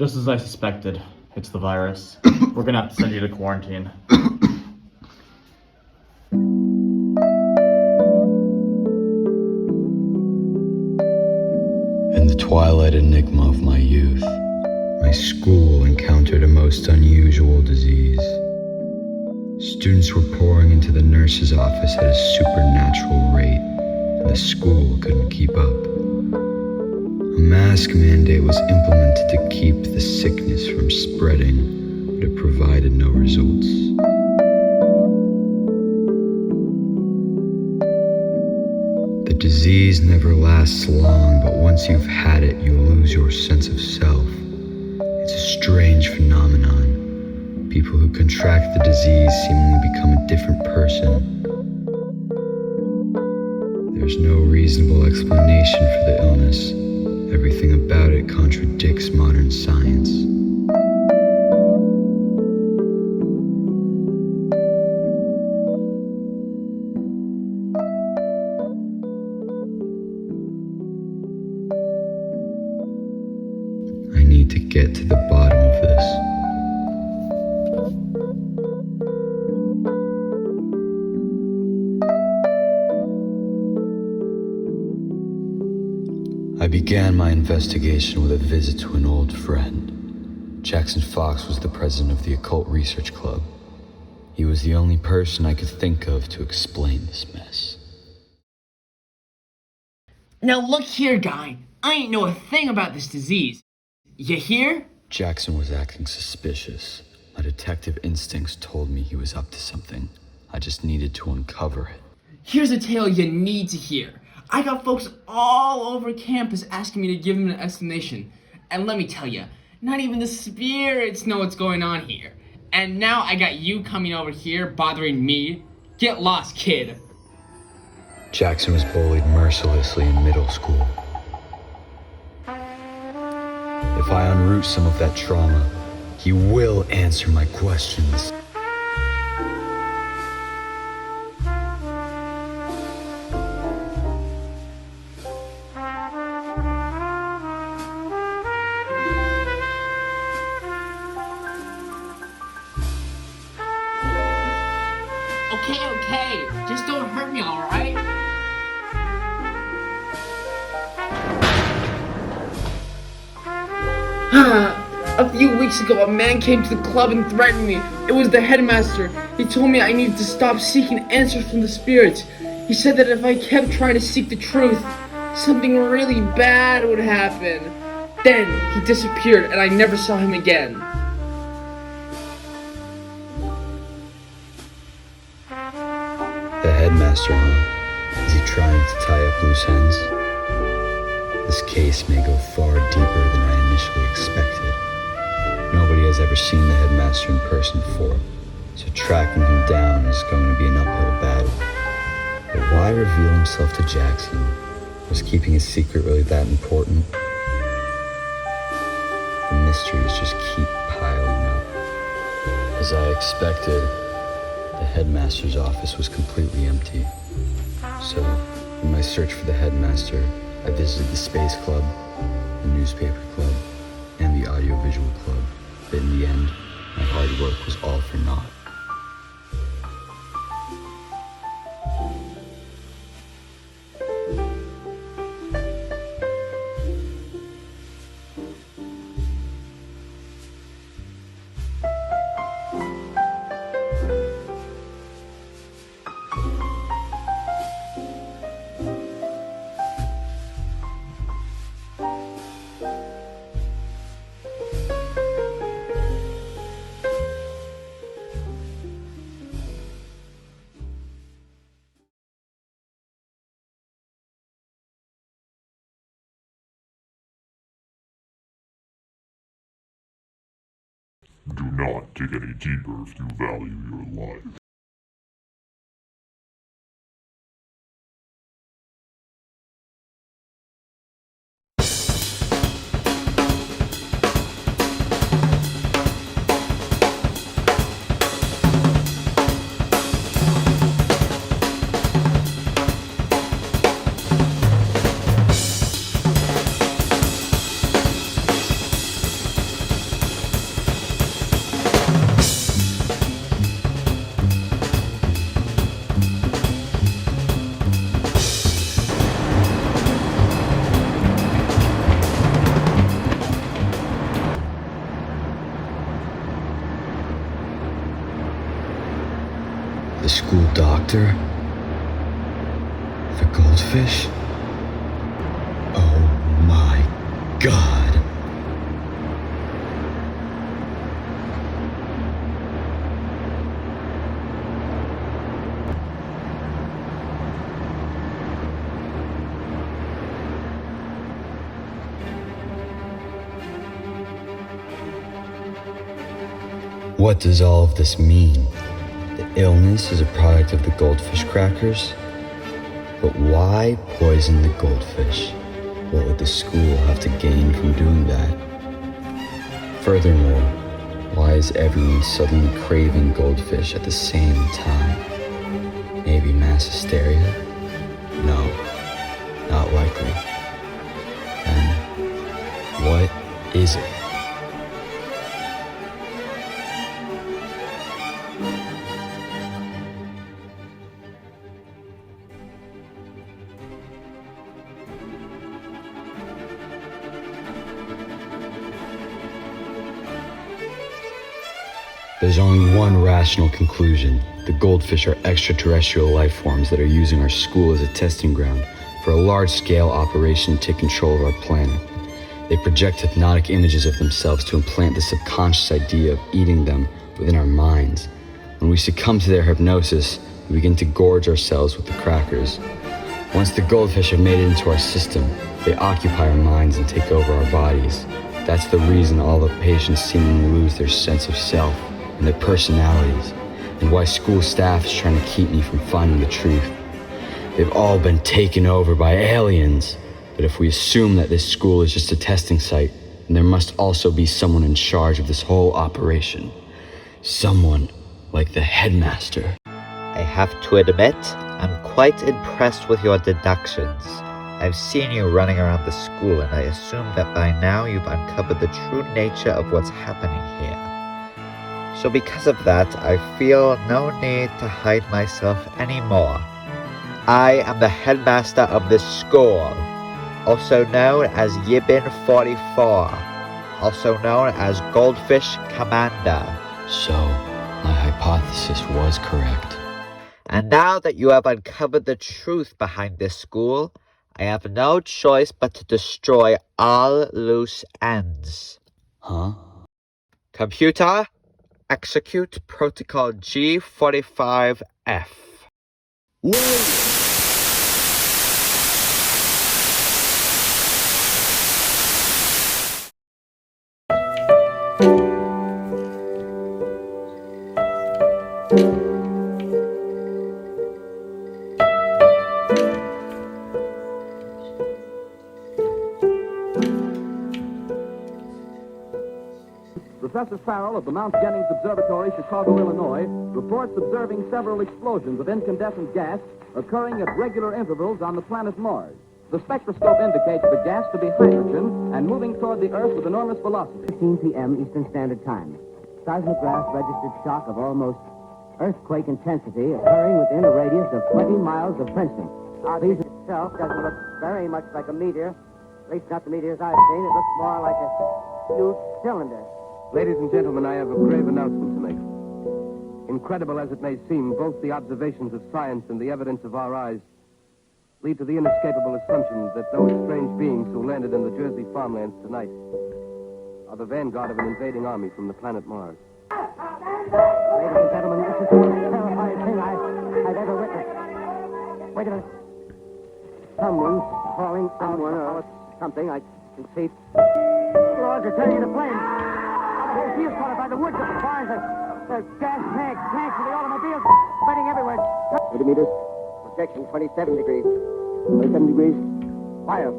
Just as I suspected, it's the virus. We're gonna have to send you to quarantine. In the twilight enigma of my youth, my school encountered a most unusual disease. Students were pouring into the nurse's office at a supernatural rate, and the school couldn't keep up. A mask mandate was implemented to keep the sickness from spreading, but it provided no results. The disease never lasts long, but once you've had it, you lose your sense of self. It's a strange phenomenon. People who contract the disease seemingly become a different person. There's no reasonable explanation for the illness. Everything about it contradicts modern science. I need to get to the bottom of this. I began my investigation with a visit to an old friend. Jackson Fox was the president of the Occult Research Club. He was the only person I could think of to explain this mess. Now look here, guy. I ain't know a thing about this disease. You hear? Jackson was acting suspicious. My detective instincts told me he was up to something. I just needed to uncover it. Here's a tale you need to hear. I got folks all over campus asking me to give them an explanation. And let me tell you, not even the spirits know what's going on here. And now I got you coming over here bothering me. Get lost, kid. Jackson was bullied mercilessly in middle school. If I unroot some of that trauma, he will answer my questions. Okay, just don't hurt me, alright? A few weeks ago, a man came to the club and threatened me. It was the headmaster. He told me I needed to stop seeking answers from the spirits. He said that if I kept trying to seek the truth, something really bad would happen. Then he disappeared and I never saw him again. The headmaster, huh? Is he trying to tie up loose ends? This case may go far deeper than I initially expected. Nobody has ever seen the headmaster in person before, so tracking him down is going to be an uphill battle. But why reveal himself to Jackson? Was keeping his secret really that important? The mysteries just keep piling up. As I expected, the headmaster's office was completely empty. So, in my search for the headmaster, I visited the Space Club, the Newspaper Club, and the Audiovisual Club. But in the end, my hard work was all for naught. Do not dig any deeper if you value your life. doctor? The goldfish? Oh my God. What does all of this mean? The illness is a product of the goldfish crackers? But why poison the goldfish? What would the school have to gain from doing that? Furthermore, why is everyone suddenly craving goldfish at the same time? Maybe mass hysteria? No, not likely. Then, what is it? There's only one rational conclusion. The goldfish are extraterrestrial life forms that are using our school as a testing ground for a large-scale operation to take control of our planet. They project hypnotic images of themselves to implant the subconscious idea of eating them within our minds. When we succumb to their hypnosis, we begin to gorge ourselves with the crackers. Once the goldfish have made it into our system, they occupy our minds and take over our bodies. That's the reason all the patients seemingly lose their sense of self and their personalities, and why school staff is trying to keep me from finding the truth. They've all been taken over by aliens. But if we assume that this school is just a testing site, then there must also be someone in charge of this whole operation. Someone like the headmaster. I have to admit, I'm quite impressed with your deductions. I've seen you running around the school, and I assume that by now you've uncovered the true nature of what's happening here. So because of that, I feel no need to hide myself anymore. I am the headmaster of this school, also known as Yibin 44, also known as Goldfish Commander. So, my hypothesis was correct. And now that you have uncovered the truth behind this school, I have no choice but to destroy all loose ends. Huh? Computer, execute protocol G45F. Wait! Professor Farrell of the Mount Jennings Observatory, Chicago, Illinois, reports observing several explosions of incandescent gas occurring at regular intervals on the planet Mars. The spectroscope indicates the gas to be hydrogen and moving toward the Earth with enormous velocity. 15 p.m. Eastern Standard Time. Seismograph registered shock of almost earthquake intensity occurring within a radius of 20 miles of Princeton. Our beast itself doesn't look very much like a meteor. At least not the meteors I've seen. It looks more like a huge cylinder. Ladies and gentlemen, I have a grave announcement to make. Incredible as it may seem, both the observations of science and the evidence of our eyes lead to the inescapable assumption that those strange beings who landed in the Jersey farmlands tonight are the vanguard of an invading army from the planet Mars. Ladies and gentlemen, this is the most terrifying thing I've ever witnessed. Wait a minute. Someone's calling someone or something. I can see. Lord, they're turning into flames. There's fields caught up by the woods of the fires. The gas tanks of the automobiles spreading everywhere. 80 meters. Projection 27 degrees. 27 degrees. Fire.